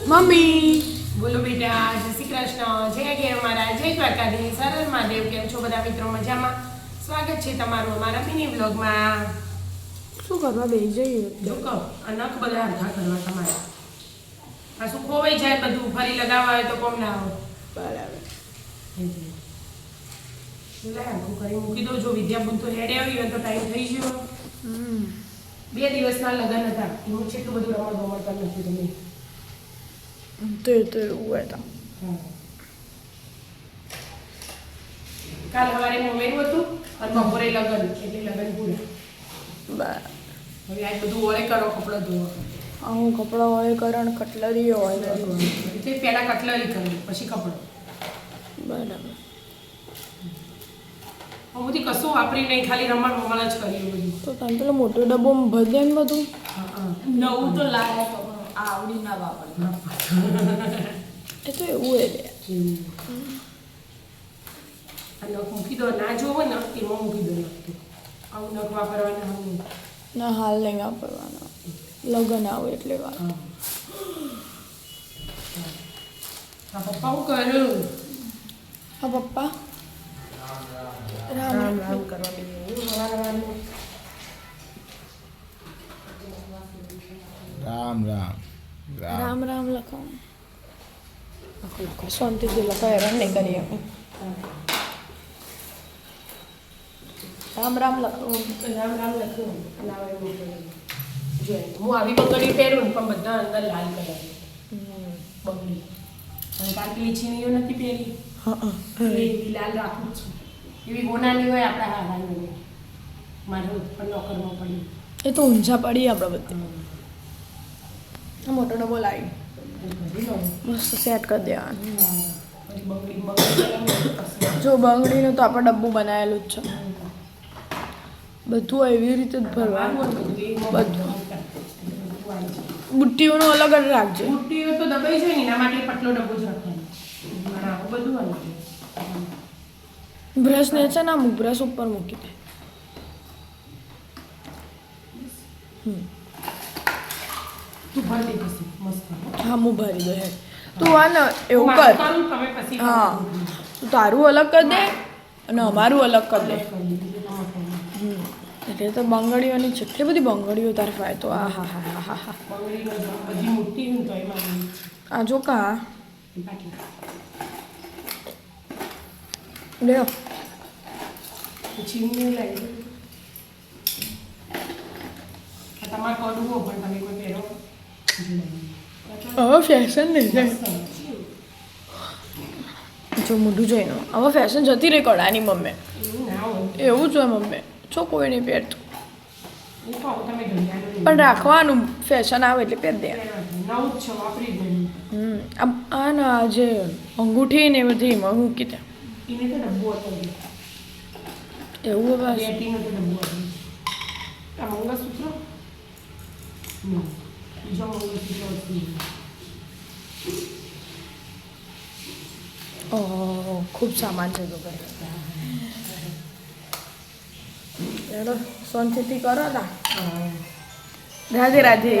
Mummy બોલો બેટા, જય શ્રી કૃષ્ણ, જય ગેર મારા, જય દ્વારકાધીશ, સરળ મહાદેવ. કેમ છો બધા મિત્રો? મજામાં? સ્વાગત છે તમારું અમારા મિની વ્લોગમાં. શું કરવા બેસી જઈએ? જો કહો, આ નખ બધા હરખા કરવા તમારે. આ શું ખોવાઈ જાય બધું, ફરી લગાવવા હોય તો કોમ ના આવે. બરાબર. લે હું કરી મૂકી દઉં. જો વિદ્યાબુન તો હેડે આવી હોય તો ટાઈમ થઈ ગયો. 2 દિવસના લગ્ન હતા. હું છે એટલું બધું રમત ગમત કરી નથી તમે. તો એવું હતા. કાલ સવારે મોમેરું હતું અને બપોરે લગ્ન, એટલે લગ્ન પૂરા. બરાબર. હવે આજ બધું ઓળે કરો, કપડાં ધોવો. હું કપડાં હોય કરણ કટલરી હોય તે પહેલાં કટલરી કરવી, પછી કપડાં. બરાબર. હું બધી કશું વાપરી નહીં, ખાલી રમણ મમણ જ કર્યું બધું. તો તમે પેલો મોટો ડબ્બો ભરી ને બધું નવું તો લાયા તો આવડી ના વાપરતા. એ તો એવું હોય લે. આ નખ મૂકી દો, ના જોવો ને એમાં મૂકી દો નખ તો. આવું નખ વાપરવાના હું ના હાલ નહીં વાપરવાના, લગ્ન આવે એટલે વાત. હા પપ્પા હું કરું? હા પપ્પા રામ રામ કરવા બેઠું. રામ રામ રામ રામ લખો. લખો શાંતિથી લખો, હેરાન નહીં કરીએ અમે. રામ રામ લખો. રામ રામ લખ્યું. લાવે જો હું આવી બંગડી પહેરું ને પણ બધા અંદર લાલ કલર બંગડી. અને કારકલી છીણીઓ નથી પહેરી, એવી લાલ રાખું જ છું. એવી ગોનાની હોય આપણા હારાની મારે પણ લોકરમાં પડી. એ તો ઊંઝા પડી આપણે બધે. મોટો ડબ્બો લાવી મસ્ત સેટ કરી દેવાનું. જો બંગડીનું તો આપણે ડબ્બું બનાવેલું જ છે. બધું એવી રીતે જ ભરવાનું. બધું બુટ્ટીઓનું અલગ જ રાખજે. બુટ્ટીઓ તો દબાઈ જાય ને એના માટે પટલો ડબ્બો જ રાખવાનો. બધું અલગ. બ્રશ ને છે ને અમુક બ્રશ ઉપર મૂકી દે. તું ભરી દે પછી મસ્ત. હા હું ભરી દે. તું આ ને એવું કર. તમે પછી હા તું તારું અલગ કરી દે અને અમારું અલગ કરી દે. એટલે તો બંગડીઓની જેટલી બધી બંગડીઓ તારે ફાય તો આ હા હા હા હા. બધી મોટી હું તો એમાં આ જો કા લ્યો છીણીઓ લાવી. તમારે કરવું હોય પણ તમે કોઈ પહેરો. હવે ફેશન નહીં જાય. જો મોઢું જોઈને હવે ફેશન જતી રહી કડાની મમ્મી. એવું ના હોય. એવું જ હોય મમ્મી. છો કોઈ નહીં પહેરતું હું કહું તમે ઘડિયાળો પણ રાખવાનું. ફેશન આવે એટલે પહેર દે. નવું જ છે, વાપરી ગયું. આ ના જે અંગૂઠી ને બધી એમાં મૂકી દે. એને તો ડબ્બો હતો. એવું હવે બેટીનો તો ડબ્બો હતો. આ મંગળસૂત્ર બીજો મંગળસૂત્ર હતું. ઓહ ખૂબ સામાન છે તો ભાઈ. શાંતિથી કરો ના. રાધે રાધે.